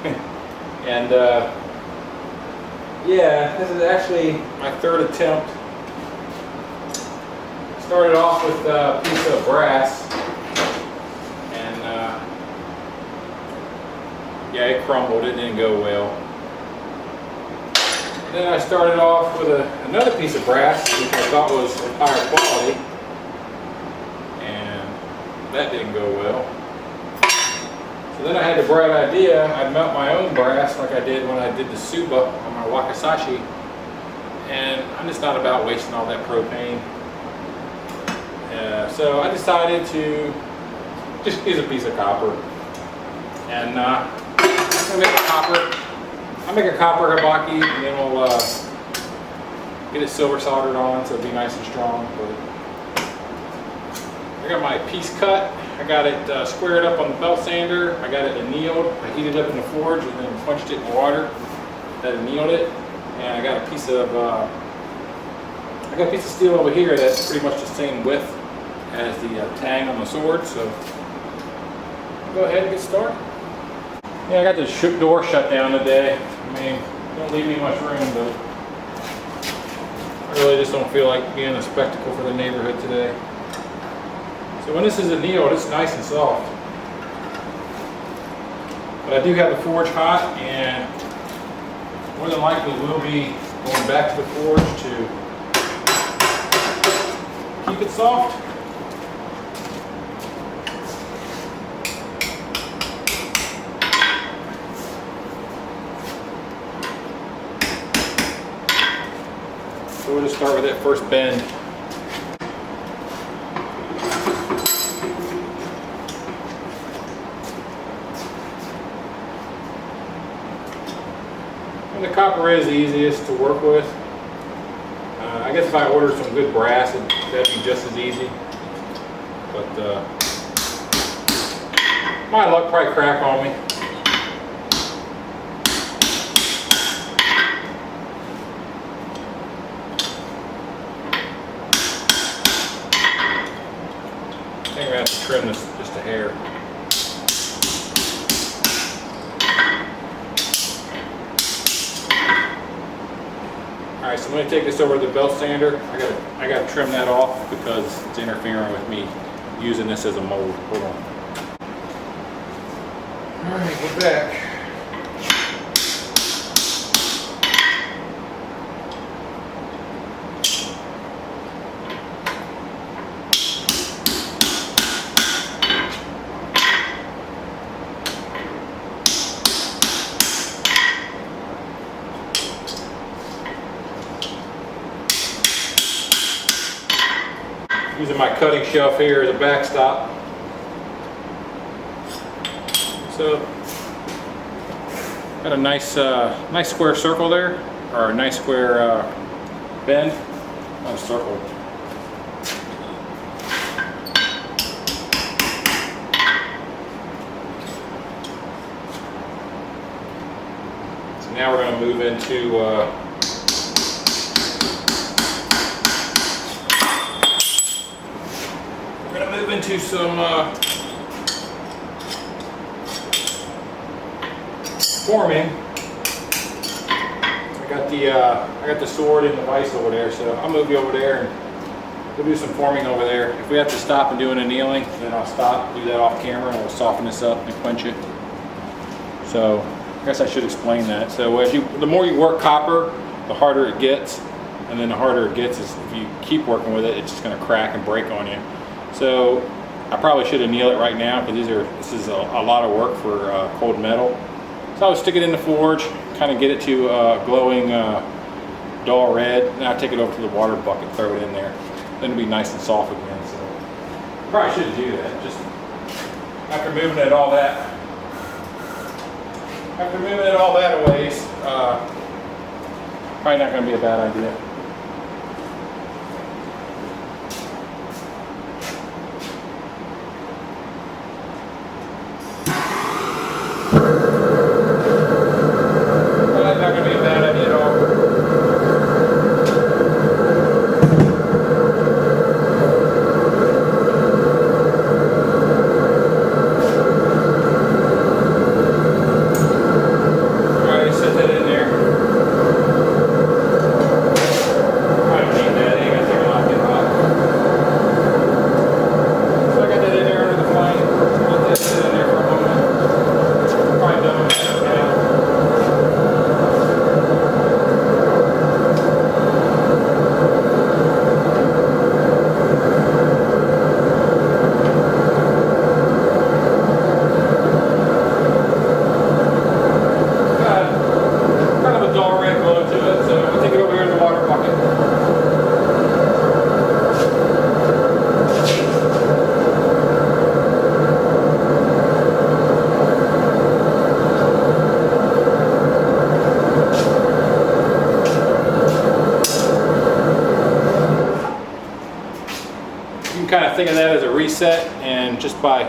And yeah, this is actually my third attempt. Started off with a piece of brass, and yeah, it crumbled. It didn't go well. Then I started off with another piece of brass, which I thought was of higher quality, and that didn't go well. So then I had the bright idea, I'd melt my own brass like I did when I did the Suba on my Wakizashi, and I'm just not about wasting all that propane. So I decided to just use a piece of copper, and I'm gonna make a copper. I'll make a copper Habaki, and then we'll get it silver soldered on so it'll be nice and strong. But I got my piece cut. I got it squared up on the belt sander. I got it annealed. I heated it up in the forge and then punched it in water. That annealed it, and I got a piece of steel over here that's pretty much the same width as the tang on the sword. So I'll go ahead and get started. Yeah, I got the door shut down today. I mean, don't leave me much room, but I really just don't feel like being a spectacle for the neighborhood today. So when this is annealed, it's nice and soft. But I do have the forge hot, and more than likely we'll be going back to the forge to keep it soft. So we'll just start with that first bend. And the copper is the easiest to work with. I guess if I ordered some good brass, that'd be just as easy. But my luck probably crack on me. I think I'm gonna have to trim this just a hair. All right, so I'm going to take this over to the belt sander. I got to trim that off because it's interfering with me using this as a mold. Hold on. All right, we're back. Using my cutting shelf here as a backstop. So, got a nice square circle there, or a nice square bend. Not a circle. So now we're going to move into some forming. I got the sword and the vise over there, so I'll move you over there and we'll do some forming over there. If we have to stop and do an annealing, then I'll stop, do that off camera, and we'll soften this up and quench it. So I guess I should explain that. So the more you work copper, the harder it gets, and then the harder it gets is if you keep working with it, it's just going to crack and break on you. So I probably should anneal it right now because this is a lot of work for cold metal. So I would stick it in the forge, kind of get it to glowing dull red, and I'll take it over to the water bucket, throw it in there. Then it'll be nice and soft again. So probably shouldn't do that. Just after moving it all that a ways, probably not going to be a bad idea. think of that as a reset, and just by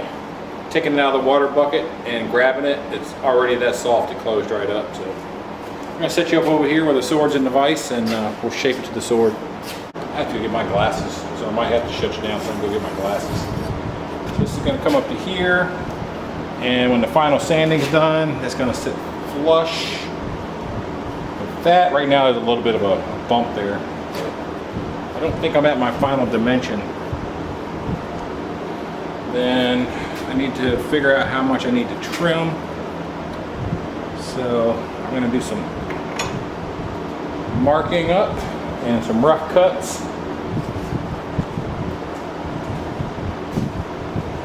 taking it out of the water bucket and grabbing it, it's already that soft, it closed right up. So I'm gonna set you up over here where the sword's in the vise, and we'll shape it to the sword. I have to get my glasses, so I might have to shut you down so I can go get my glasses. So this is gonna come up to here, and when the final sanding's done, it's gonna sit flush with that. Right now there's a little bit of a bump there. I don't think I'm at my final dimension. Then I need to figure out how much I need to trim. So I'm gonna do some marking up and some rough cuts.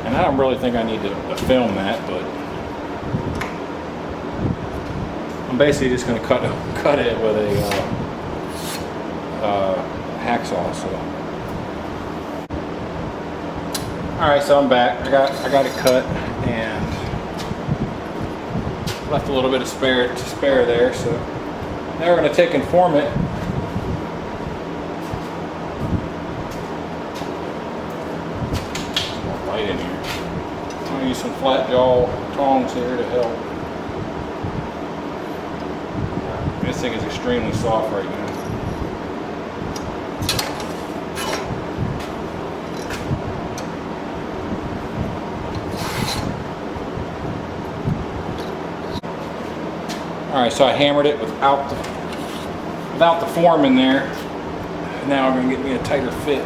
And I don't really think I need to film that, but I'm basically just gonna cut it with a hacksaw. So. All right, so I'm back. I got it cut and left a little bit of spare there. So now we're gonna take and form it. More light in here. I'm gonna use some flat jaw tongs here to help. This thing is extremely soft right now. All right, so I hammered it without the form in there. Now I'm gonna get me a tighter fit.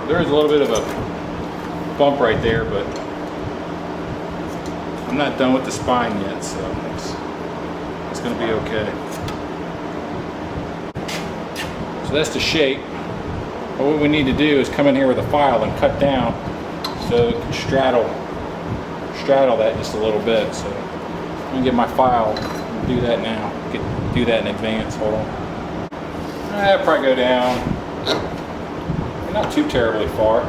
There is a little bit of a bump right there, but I'm not done with the spine yet, so it's going to be okay. So that's the shape. But what we need to do is come in here with a file and cut down so it can straddle that just a little bit. So I'm going to get my file and do that now. Do that in advance. Hold on. I'll probably go down. Not too terribly far.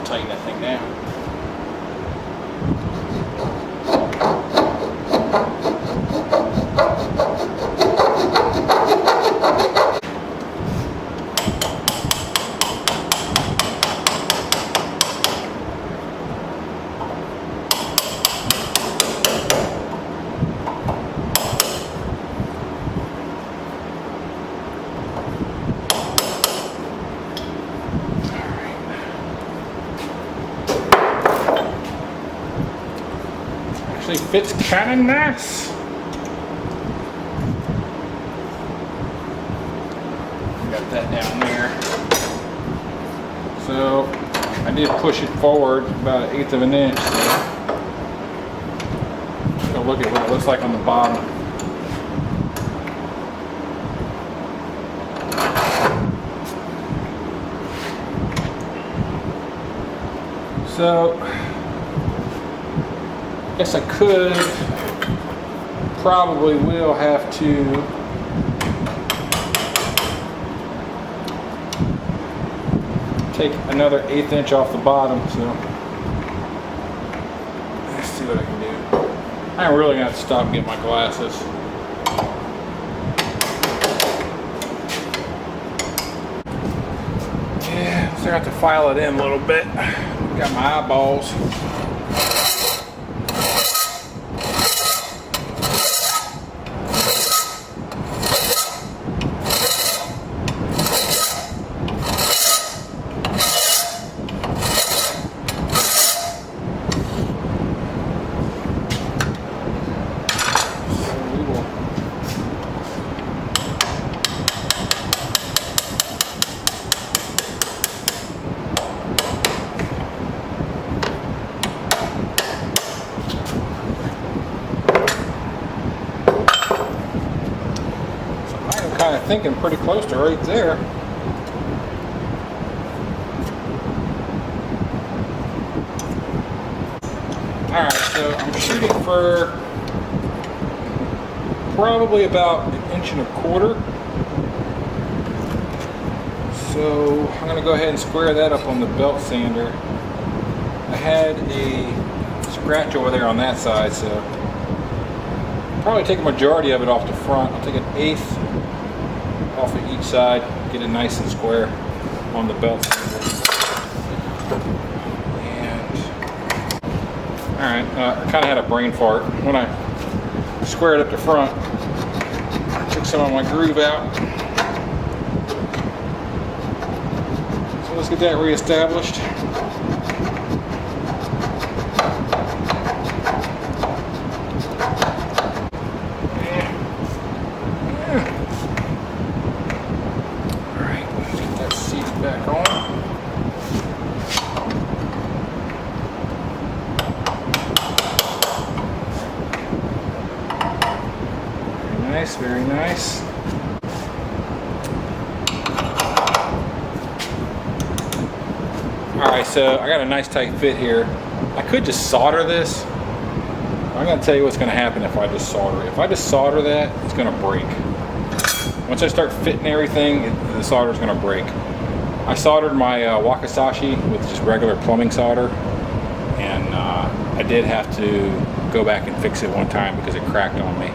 Tighten that thing down. Actually fits kind of nice. Got that down there. So I did push it forward about 1/8 of an inch. So go look at what it looks like on the bottom. So I guess I probably will have to take another 1/8 inch off the bottom. So let's see what I can do. I'm really gonna have to stop and get my glasses. So I have to file it in a little bit. Got my eyeballs. Kind of thinking pretty close to right there. Alright, so I'm shooting for probably about 1.25 inches. So I'm going to go ahead and square that up on the belt sander. I had a scratch over there on that side, so I'll probably take a majority of it off the front. I'll take 1/8 off of each side, get it nice and square on the belt sander. And alright, I kind of had a brain fart when I squared up the front. Took some of my groove out. So let's get that reestablished. Back on. Very nice, very nice. Alright, so I got a nice tight fit here. I could just solder this. I'm going to tell you what's going to happen if I just solder it. If I just solder that, it's going to break. Once I start fitting everything, the solder is going to break. I soldered my Wakizashi with just regular plumbing solder, and I did have to go back and fix it one time because it cracked on me.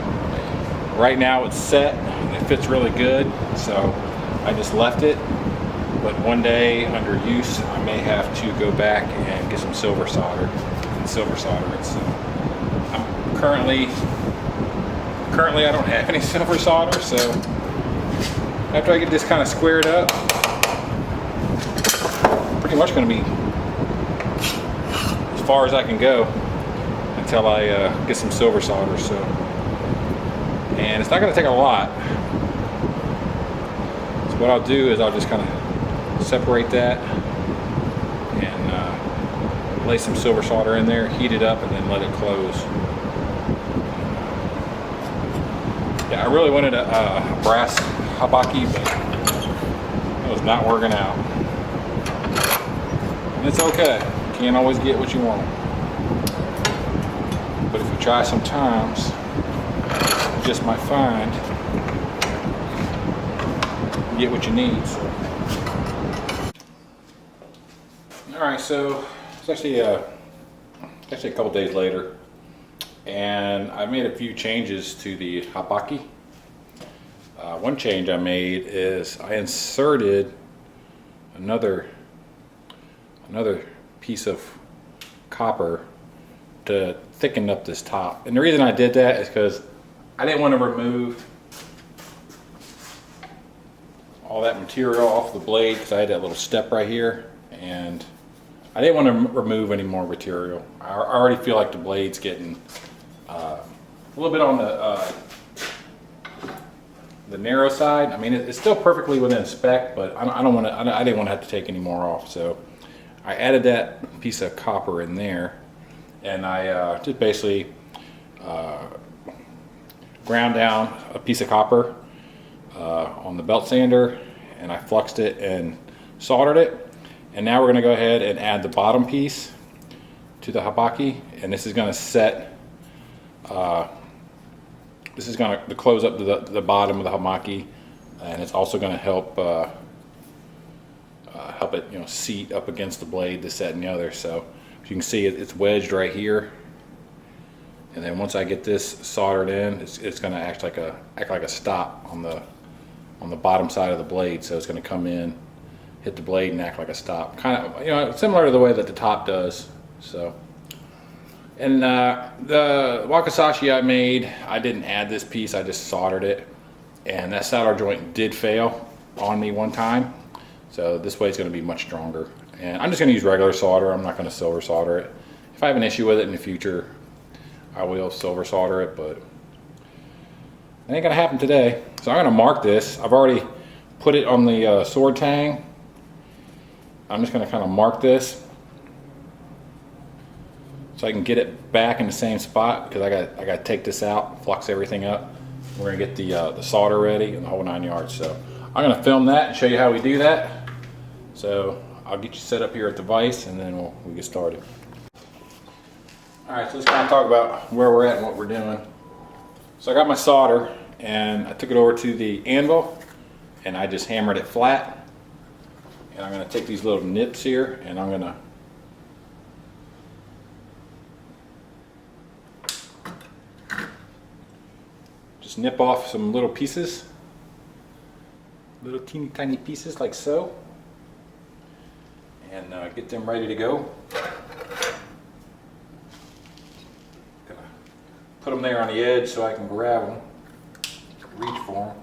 Right now it's set and it fits really good, so I just left it. But one day under use, I may have to go back and get some silver solder and silver solder it. So I'm currently I don't have any silver solder, so after I get this kind of squared up, pretty much going to be as far as I can go until I get some silver solder. So, and it's not going to take a lot. So what I'll do is I'll just kind of separate that and lay some silver solder in there, heat it up, and then let it close. Yeah, I really wanted a brass Habaki, but it was not working out. And it's okay. You can't always get what you want. But if you try sometimes, you just might find you get what you need. So. Alright, so it's actually a couple days later, and I made a few changes to the Habaki. One change I made is I inserted another piece of copper to thicken up this top. And the reason I did that is because I didn't want to remove all that material off the blade, because I had that little step right here, and I didn't want to remove any more material. I already feel like the blade's getting a little bit on the narrow side. I mean, it's still perfectly within spec, but I didn't want to have to take any more off. So I added that piece of copper in there, and I just basically ground down a piece of copper on the belt sander, and I fluxed it and soldered it. And now we're going to go ahead and add the bottom piece to the Habaki, and this is going to set this is going to close up the bottom of the Habaki, and it's also going to help help it, seat up against the blade, this, that, and the other. So as you can see, it's wedged right here, and then once I get this soldered in, it's going to act like a stop on the bottom side of the blade. So it's going to come in hit the blade and act like a stop. Kind of, you know, similar to the way that the top does. So, and the Wakizashi I made, I didn't add this piece, I just soldered it. And that solder joint did fail on me one time. So this way it's going to be much stronger. And I'm just going to use regular solder, I'm not going to silver solder it. If I have an issue with it in the future, I will silver solder it, but it ain't going to happen today. So I'm going to mark this. I've already put it on the sword tang. I'm just going to kind of mark this so I can get it back in the same spot, because I got to take this out, flux everything up. We're going to get the solder ready and the whole 9 yards. So I'm going to film that and show you how we do that. So I'll get you set up here at the vise and then we'll get started. Alright, so let's kind of talk about where we're at and what we're doing. So I got my solder and I took it over to the anvil and I just hammered it flat. And I'm going to take these little nips here and I'm going to just nip off some little pieces, little teeny tiny pieces like so, and get them ready to go. Gonna put them there on the edge so I can grab them, reach for them.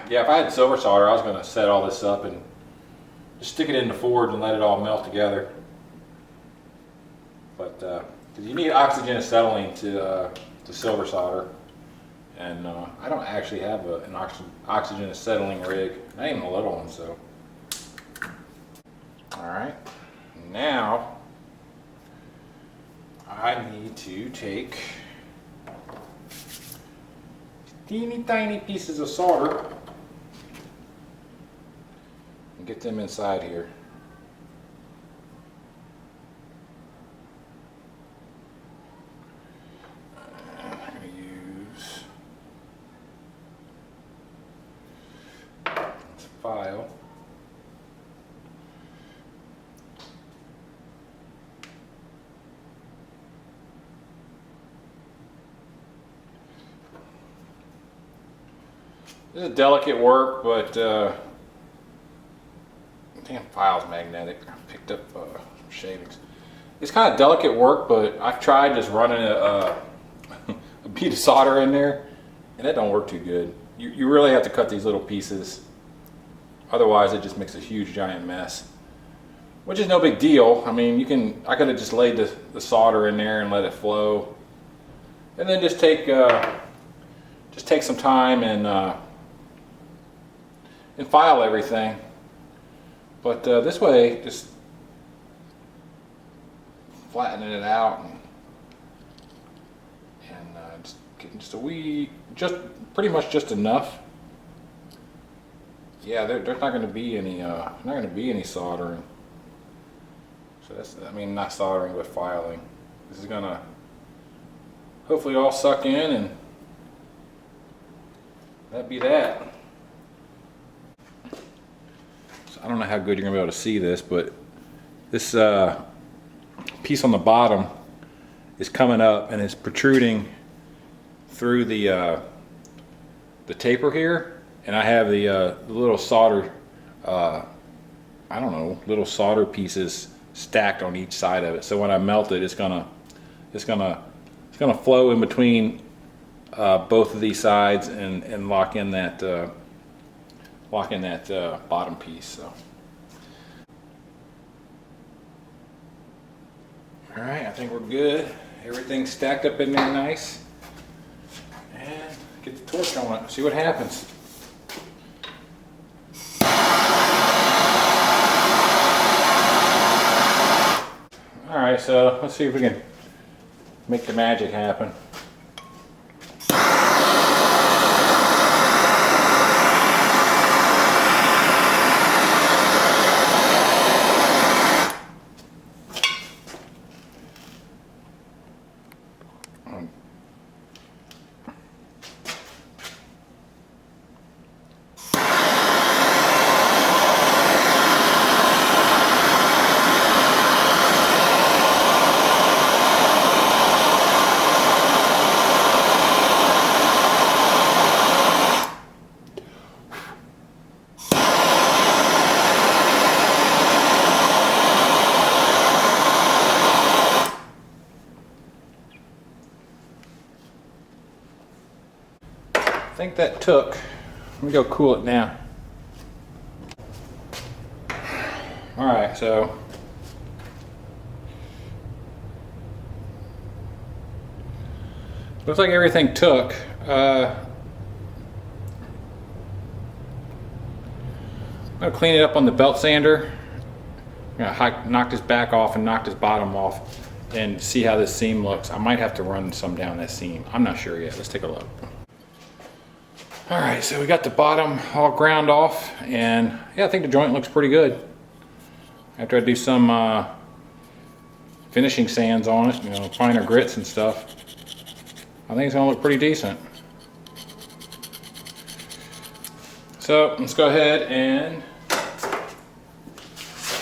Yeah, if I had silver solder, I was going to set all this up and just stick it in the forge and let it all melt together. But because you need oxygen acetylene to silver solder, and I don't actually have an oxygen acetylene rig, not even a little one. So, all right, now I need to take teeny tiny pieces of solder and get them inside here. I'm going to use this file. This is delicate work, but damn file's magnetic. I picked up shavings. It's kind of delicate work, but I've tried just running a bead of solder in there, and that don't work too good. You really have to cut these little pieces, otherwise it just makes a huge giant mess. Which is no big deal. I mean, I could have just laid the solder in there and let it flow, and then just take some time and file everything. But this way, just flattening it out and just getting just pretty much just enough. Yeah, there's not going to be any soldering. So that's, I mean, not soldering, but filing. This is gonna hopefully all suck in, and that'd be that. I don't know how good you're gonna be able to see this, but this piece on the bottom is coming up and it's protruding through the taper here, and I have the little solder, I don't know, little solder pieces stacked on each side of it. So when I melt it, it's gonna flow in between both of these sides and lock in that bottom piece. So, all right, I think we're good. Everything's stacked up in there nice. And get the torch on it. See what happens. All right, so let's see if we can make the magic happen. I think that took. Let me go cool it now. All right, so looks like everything took. I'm gonna clean it up on the belt sander. I'm gonna knock this back off and knock this bottom off and see how this seam looks. I might have to run some down that seam. I'm not sure yet. Let's take a look. All right, so we got the bottom all ground off, and yeah, I think the joint looks pretty good. After I do some finishing sands on it, you know, finer grits and stuff, I think it's gonna look pretty decent. So let's go ahead and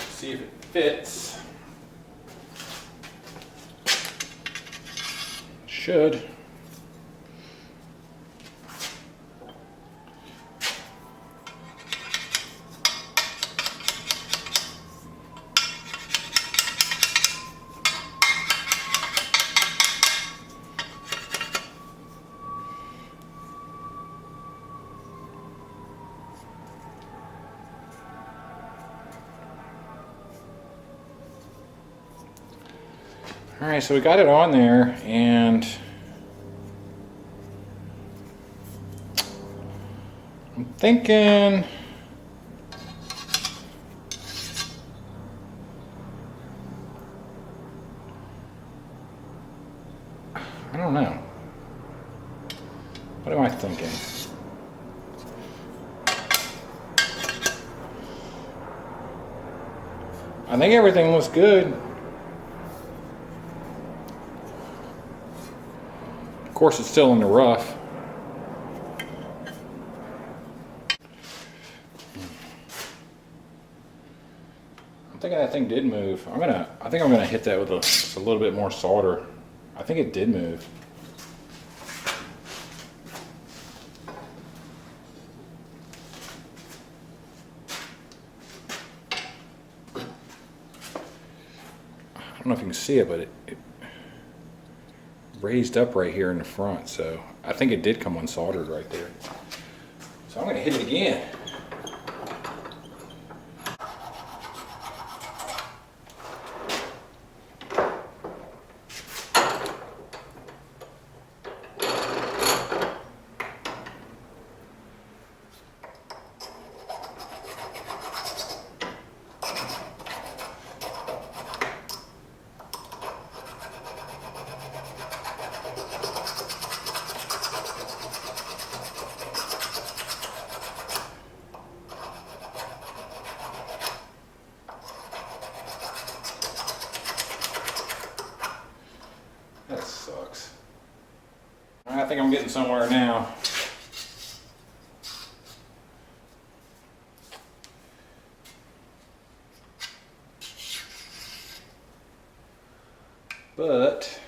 see if it fits. Should. All right, so we got it on there, and I'm thinking I don't know. What am I thinking? I think everything looks good. Of course, it's still in the rough. I'm thinking that thing did move. I think I'm gonna hit that with just a little bit more solder. I think it did move. I don't know if you can see it, but it raised up right here in the front, so I think it did come unsoldered right there. So I'm gonna hit it again. That sucks. I think I'm getting somewhere now. But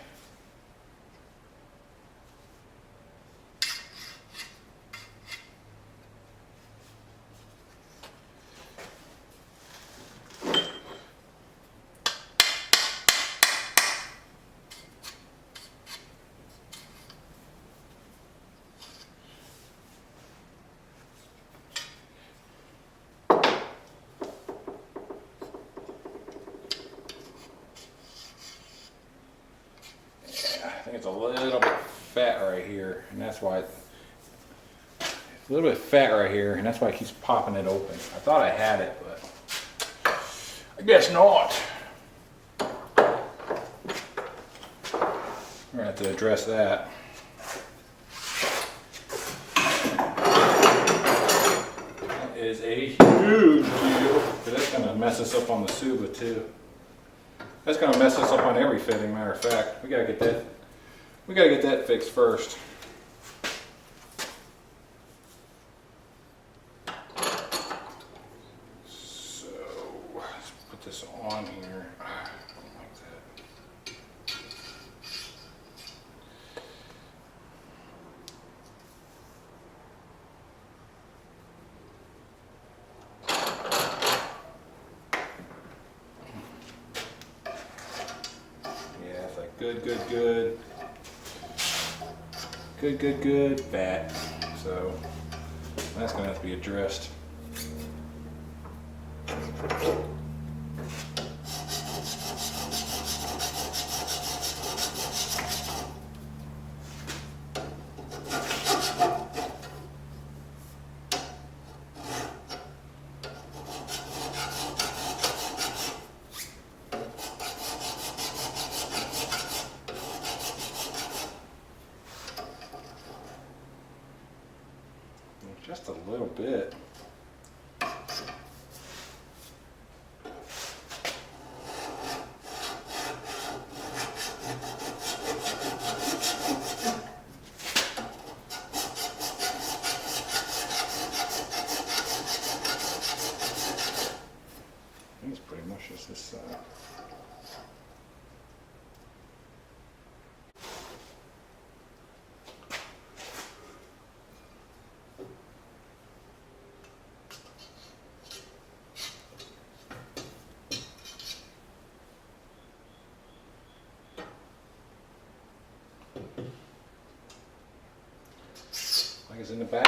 I think it's a little bit fat right here, and that's why it's a little bit fat right here, and that's why it keeps popping it open. I thought I had it, but I guess not. We're gonna have to address that. That is a huge deal, because that's gonna mess us up on the Suba too. That's gonna mess us up on every fitting, matter of fact. We gotta get that fixed first. So let's put this on here. Like that. Yeah, it's like good. Good, fat. So that's going to have to be addressed. Just a little bit. I think it's pretty much just this side. Like it's in the back.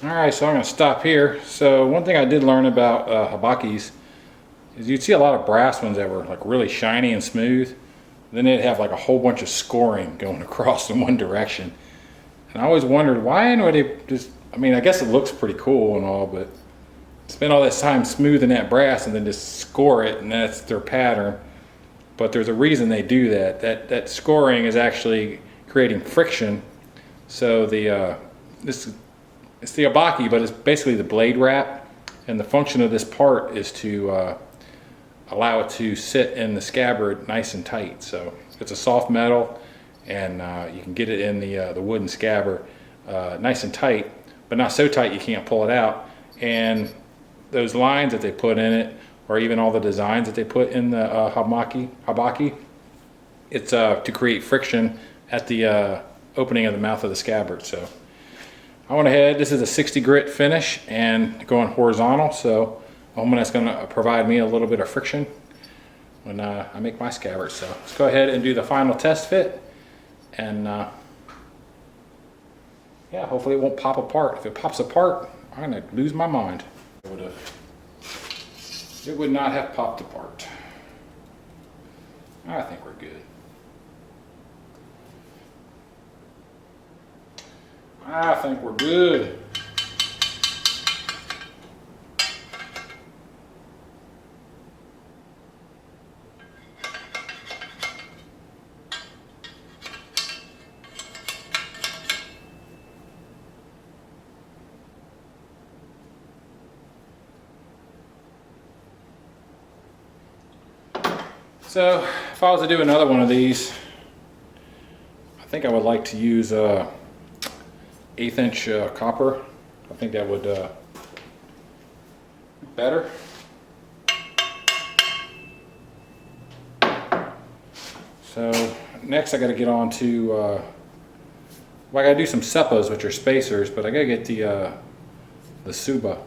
Alright, so I'm going to stop here. So one thing I did learn about Habakis is you'd see a lot of brass ones that were like really shiny and smooth. Then they'd have like a whole bunch of scoring going across in one direction. And I always wondered why they just, I mean, I guess it looks pretty cool and all, but spend all this time smoothing that brass and then just score it, and that's their pattern. But there's a reason they do that. That scoring is actually creating friction. So it's the Habaki, but it's basically the blade wrap, and the function of this part is to allow it to sit in the scabbard nice and tight. So it's a soft metal, and you can get it in the wooden scabbard nice and tight, but not so tight you can't pull it out. And those lines that they put in it or even all the designs that they put in the Habaki. It's to create friction at the opening of the mouth of the scabbard. So I went ahead, this is a 60 grit finish and going horizontal, so I'm hoping that's going to provide me a little bit of friction when I make my scabbard. So let's go ahead and do the final test fit, and yeah, hopefully it won't pop apart. If it pops apart, I'm going to lose my mind. It would not have popped apart. I think we're good. I think we're good. So if I was to do another one of these, I think I would like to use 1/8 inch copper. I think that would be better. So next I got to get on to, well, I got to do some seppas, which are spacers, but I got to get the Suba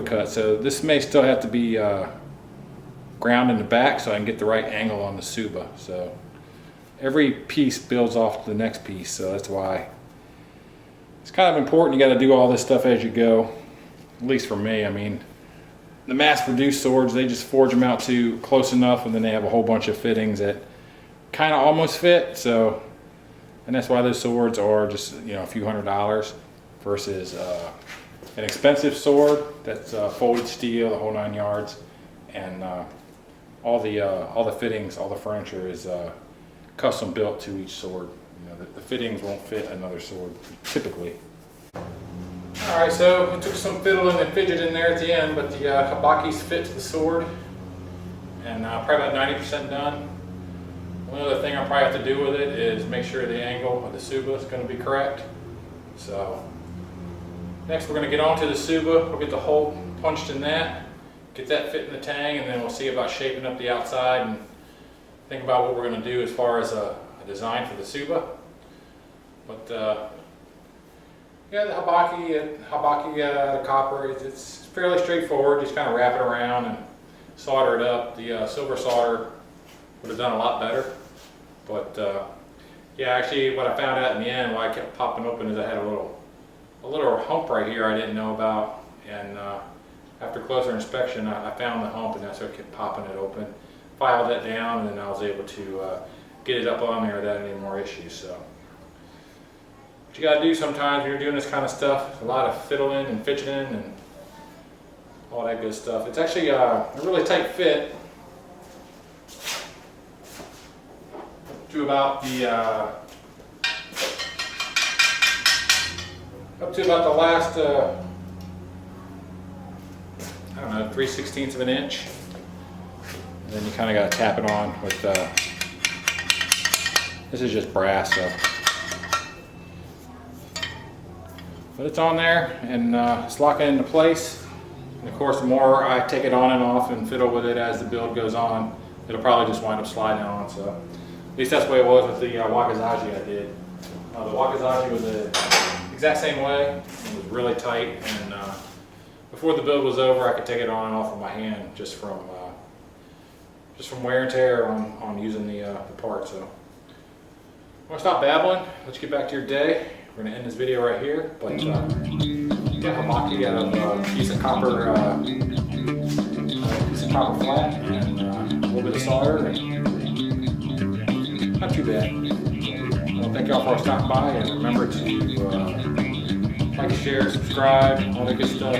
cut. So this may still have to be ground in the back so I can get the right angle on the Suba. So every piece builds off the next piece, so that's why it's kind of important. You got to do all this stuff as you go, at least for me. I mean, the mass-produced swords, they just forge them out to close enough, and then they have a whole bunch of fittings that kind of almost fit. So, and that's why those swords are just, you know, a few $100s versus an expensive sword that's folded steel, the whole 9 yards, and all the fittings, all the furniture is custom built to each sword. You know, the fittings won't fit another sword typically. All right, so it took some fiddling and fidgeting there at the end, but the Habaki's fit to the sword, and probably about 90% done. One other thing I'll probably have to do with it is make sure the angle of the Suba is going to be correct. So next we're going to get onto the Suba. We'll get the hole punched in that, get that fit in the tang, and then we'll see about shaping up the outside and think about what we're going to do as far as a design for the Suba. But yeah, the Habaki copper, it's fairly straightforward. Just kind of wrap it around and solder it up. The silver solder would have done a lot better. But yeah, actually what I found out in the end, why I kept popping open, is I had a little hump right here I didn't know about. And after closer inspection, I found the hump, and that's why I kept popping it open. Filed that down, and then I was able to get it up on there without any more issues. So what you got to do sometimes when you're doing this kind of stuff, a lot of fiddling and fidgeting and all that good stuff. It's actually a really tight fit to about the up to about the last I don't know, 3/16 of an inch. And then you kind of got to tap it on with this is just brass, so. But it's on there, and it's locking into place. And of course, the more I take it on and off and fiddle with it as the build goes on, it'll probably just wind up sliding on. So at least that's the way it was with the Wakizashi I did. The Wakizashi was the exact same way. It was really tight, and before the build was over, I could take it on and off with my hand just from wear and tear on using the part. So I'm gonna stop babbling. Let's get back to your day. We're gonna end this video right here. But yeah, Habaki out of a piece of copper flat and a little bit of solder, and not too bad. Well, thank y'all for stopping by, and remember to like, share, subscribe, all that good stuff.